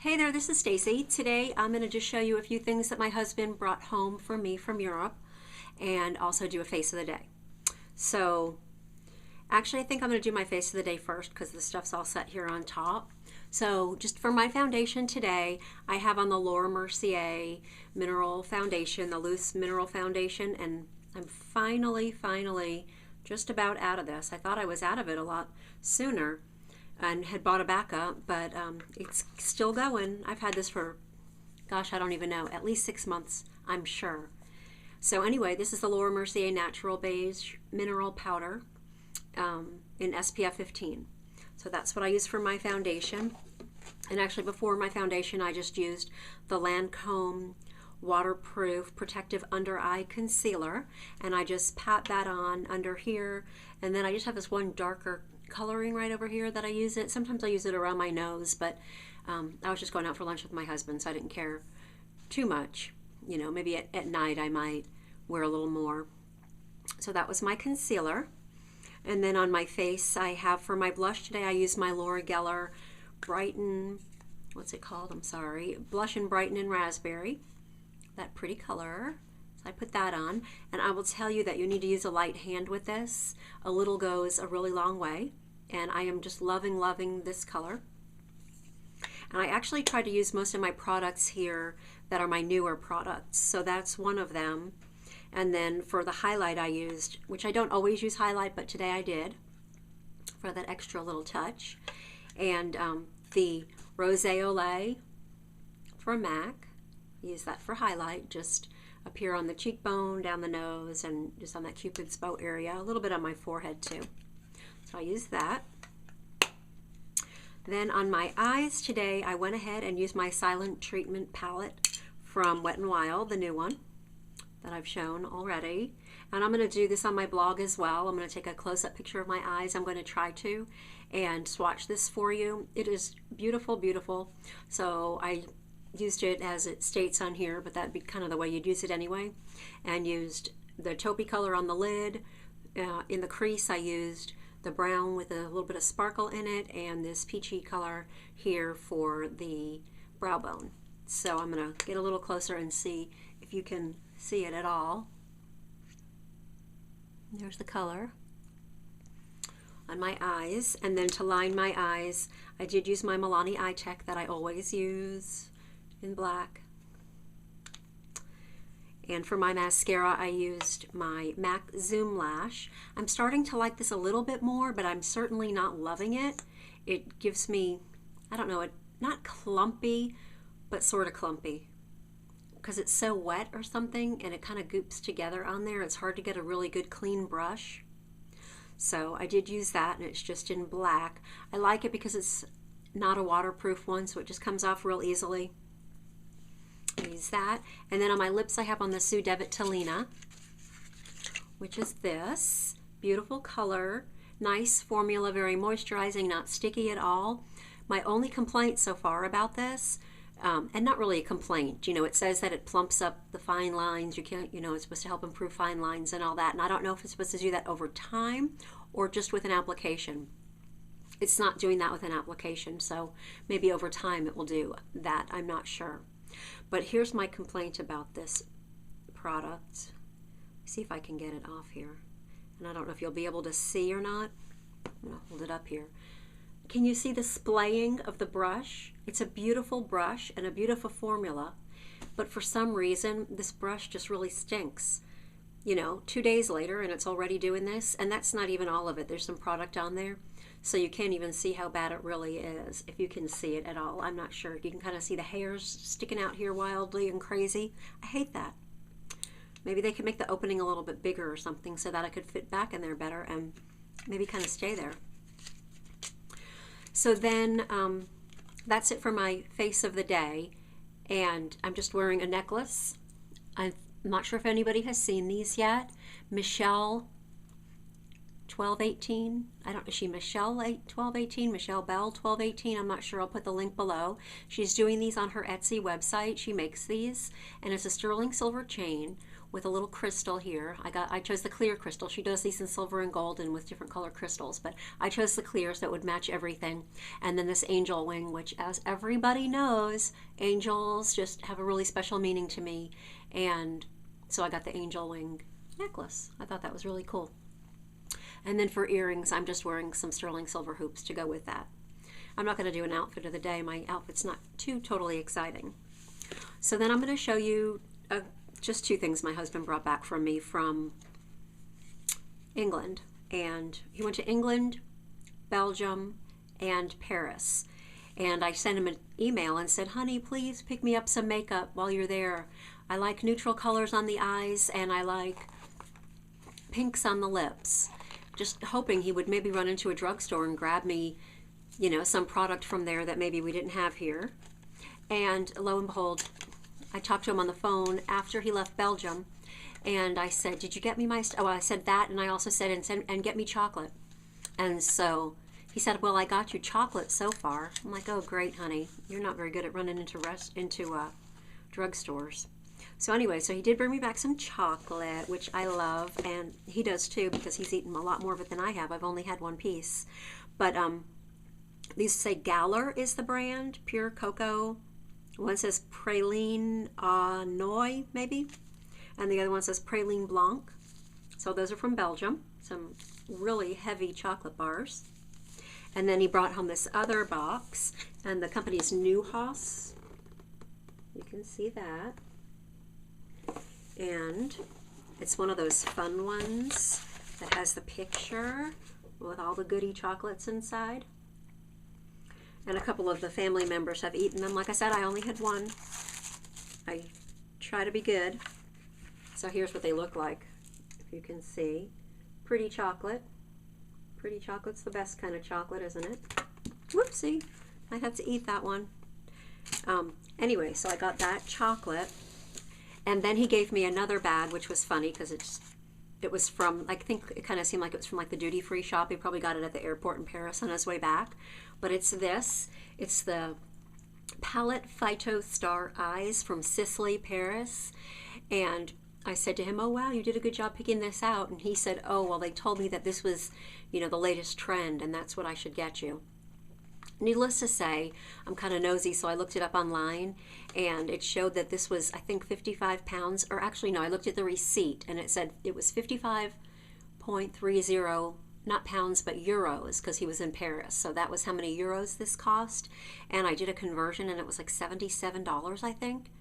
Hey there, this is Stacy. Today I'm going to just show you a few things that my husband brought home for me from Europe and also do a face of the day. So actually I think I'm going to do my face of the day first because the stuff's all set here on top. So just for my foundation today, I have on the Laura Mercier Mineral Foundation, the loose mineral foundation, and I'm finally just about out of this. I thought I was out of it a lot sooner and had bought a backup, but it's still going. I've had this for, gosh, I don't even know, at least 6 months, I'm sure. So anyway, this is the Laura Mercier Natural Beige Mineral Powder in SPF 15. So that's what I use for my foundation. And actually before my foundation, I just used the Lancome Waterproof Protective Under Eye Concealer, and I just pat that on under here, and then I just have this one darker coloring right over here that I use it. Sometimes I use it around my nose, but I was just going out for lunch with my husband, so I didn't care too much. You know, maybe at night I might wear a little more. So that was my concealer. And then on my face, I have for my blush today, I use my Laura Geller Brighten, what's it called? I'm sorry. Blush and Brighten in Raspberry. That pretty color. So I put that on. And I will tell you that you need to use a light hand with this. A little goes a really long way. And I am just loving this color. And I actually try to use most of my products here that are my newer products. So that's one of them. And then for the highlight I used, which I don't always use highlight, but today I did, for that extra little touch. And the Rose Olay from MAC, use that for highlight, just up here on the cheekbone, down the nose, and just on that Cupid's bow area, a little bit on my forehead too. So I use that. Then on my eyes today, I went ahead and used my Silent Treatment palette from Wet n Wild, the new one that I've shown already. And I'm going to do this on my blog as well. I'm going to take a close-up picture of my eyes. I'm going to try to and swatch this for you. It is beautiful. So I used it as it states on here, but that'd be kind of the way you'd use it anyway. And used the taupey color on the lid. In the crease, I used the brown with a little bit of sparkle in it, and this peachy color here for the brow bone. So I'm going to get a little closer and see if you can see it at all. There's the color on my eyes. And then to line my eyes, I did use my Milani Eye Tech that I always use in black. And for my mascara, I used my MAC Zoom Lash. I'm starting to like this a little bit more, but I'm certainly not loving it. It gives me, I don't know, not clumpy, but sort of clumpy, because it's so wet or something, and it kind of goops together on there. It's hard to get a really good clean brush. So I did use that, and it's just in black. I like it because it's not a waterproof one, so it just comes off real easily. Use that. And then on my lips, I have on the Sue Devitt Talina, which is this beautiful color, nice formula, very moisturizing, not sticky at all. My only complaint so far about this, and not really a complaint, you know, it says that it plumps up the fine lines. You can't, you know, it's supposed to help improve fine lines and all that. And I don't know if it's supposed to do that over time or just with an application. It's not doing that with an application, so maybe over time it will do that. I'm not sure. But here's my complaint about this product. See if I can get it off here. And I don't know if you'll be able to see or not. I'm going to hold it up here. Can you see the splaying of the brush? It's a beautiful brush and a beautiful formula, but for some reason this brush just really stinks. You know, 2 days later and it's already doing this, and that's not even all of it. There's some product on there, so you can't even see how bad it really is, if you can see it at all. I'm not sure. You can kind of see the hairs sticking out here wildly and crazy. I hate that. Maybe they could make the opening a little bit bigger or something so that I could fit back in there better and maybe kind of stay there. So then that's it for my face of the day, and I'm just wearing a necklace. I'm not sure if anybody has seen these yet. Michelle 1218. I don't know, is she Michelle 1218, Michelle Bell 1218? I'm not sure. I'll put the link below. She's doing these on her Etsy website. She makes these, and it's a sterling silver chain with a little crystal here. I chose the clear crystal. She does these in silver and gold and with different color crystals, but I chose the clear so it would match everything. And then this angel wing, which, as everybody knows, angels just have a really special meaning to me. And so I got the angel wing necklace. I thought that was really cool. And then for earrings, I'm just wearing some sterling silver hoops to go with that. I'm not going to do an outfit of the day. My outfit's not too totally exciting. So then I'm going to show you just two things my husband brought back from me from England. And he went to England, Belgium, and Paris. And I sent him an email and said, honey, please pick me up some makeup while you're there. I like neutral colors on the eyes, and I like pinks on the lips. Just hoping he would maybe run into a drugstore and grab me, you know, some product from there that maybe we didn't have here. And lo and behold, I talked to him on the phone after he left Belgium, and I said, did you get me my, I said that, and I also said, and get me chocolate. And so he said, well, I got you chocolate so far. I'm like, oh, great, honey. You're not very good at running into drugstores. So anyway, so he did bring me back some chocolate, which I love, and he does too because he's eaten a lot more of it than I have. I've only had one piece. But these say Galler is the brand, pure cocoa. One says Praline Noy, maybe, and the other one says Praline Blanc. So those are from Belgium, some really heavy chocolate bars. And then he brought home this other box, and the company's Neuhaus. You can see that. And it's one of those fun ones that has the picture with all the goody chocolates inside. And a couple of the family members have eaten them. Like I said, I only had one. I try to be good. So here's what they look like, if you can see. Pretty chocolate. Pretty chocolate's the best kind of chocolate, isn't it? Whoopsie. I had to eat that one. Anyway, so I got that chocolate. And then he gave me another bag, which was funny because it was from, I think it kind of seemed like it was from like the duty-free shop. He probably got it at the airport in Paris on his way back. But it's this. It's the Palette Phyto Star Eyes from Sicily, Paris. And I said to him, oh, wow, you did a good job picking this out. And he said, oh, well, they told me that this was, you know, the latest trend, and that's what I should get you. Needless to say, I'm kind of nosy, so I looked it up online, and it showed that this was, I think, 55 pounds, or actually, no, I looked at the receipt, and it said it was 55.30, not pounds, but euros, because he was in Paris. So that was how many euros this cost, and I did a conversion, and it was like $77, I think,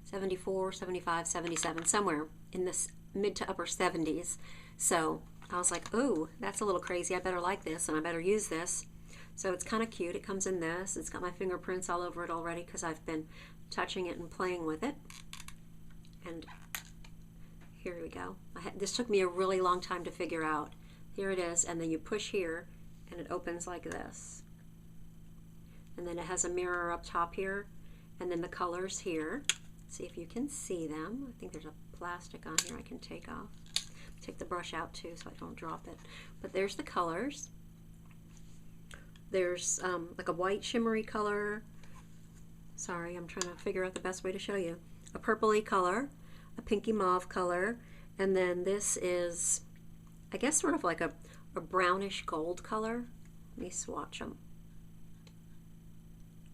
74, 75, 77, somewhere in this mid to upper 70s. So I was like, oh, that's a little crazy. I better like this, and I better use this. So it's kind of cute. It comes in this. It's got my fingerprints all over it already because I've been touching it and playing with it. And here we go. This took me a really long time to figure out. Here it is, and then you push here, and it opens like this. And then it has a mirror up top here, and then the colors here. See if you can see them. I think there's a plastic on here I can take off. Take the brush out too so I don't drop it. But there's the colors. There's like a white shimmery color. Sorry, I'm trying to figure out the best way to show you. A purpley color, a pinky mauve color, and then this is, I guess, sort of like a brownish gold color. Let me swatch them.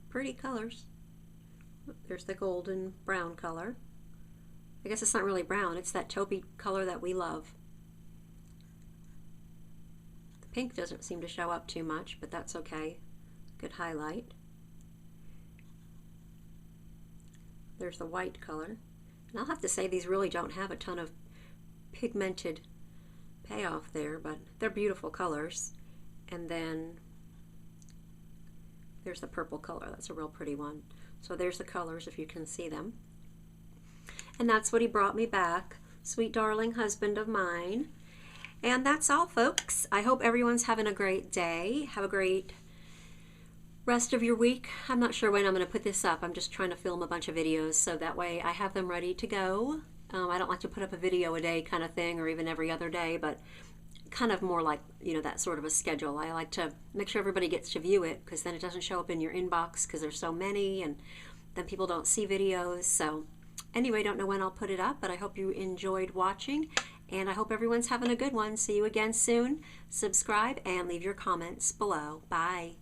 Pretty colors. There's the golden brown color. I guess it's not really brown, it's that taupey color that we love. Pink doesn't seem to show up too much, but that's okay. Good highlight. There's the white color. And I'll have to say these really don't have a ton of pigmented payoff there, but they're beautiful colors. And then there's the purple color. That's a real pretty one. So there's the colors if you can see them. And that's what he brought me back. Sweet darling husband of mine. And that's all, folks. I hope everyone's having a great day. Have a great rest of your week. I'm not sure when I'm going to put this up. I'm just trying to film a bunch of videos so that way I have them ready to go. I don't like to put up a video a day kind of thing, or even every other day, but kind of more like, you know, that sort of a schedule. I like to make sure everybody gets to view it, because then it doesn't show up in your inbox because there's so many, and then people don't see videos. So Anyway, don't know when I'll put it up, but I hope you enjoyed watching, and I hope everyone's having a good one. See you again soon. Subscribe and leave your comments below. Bye.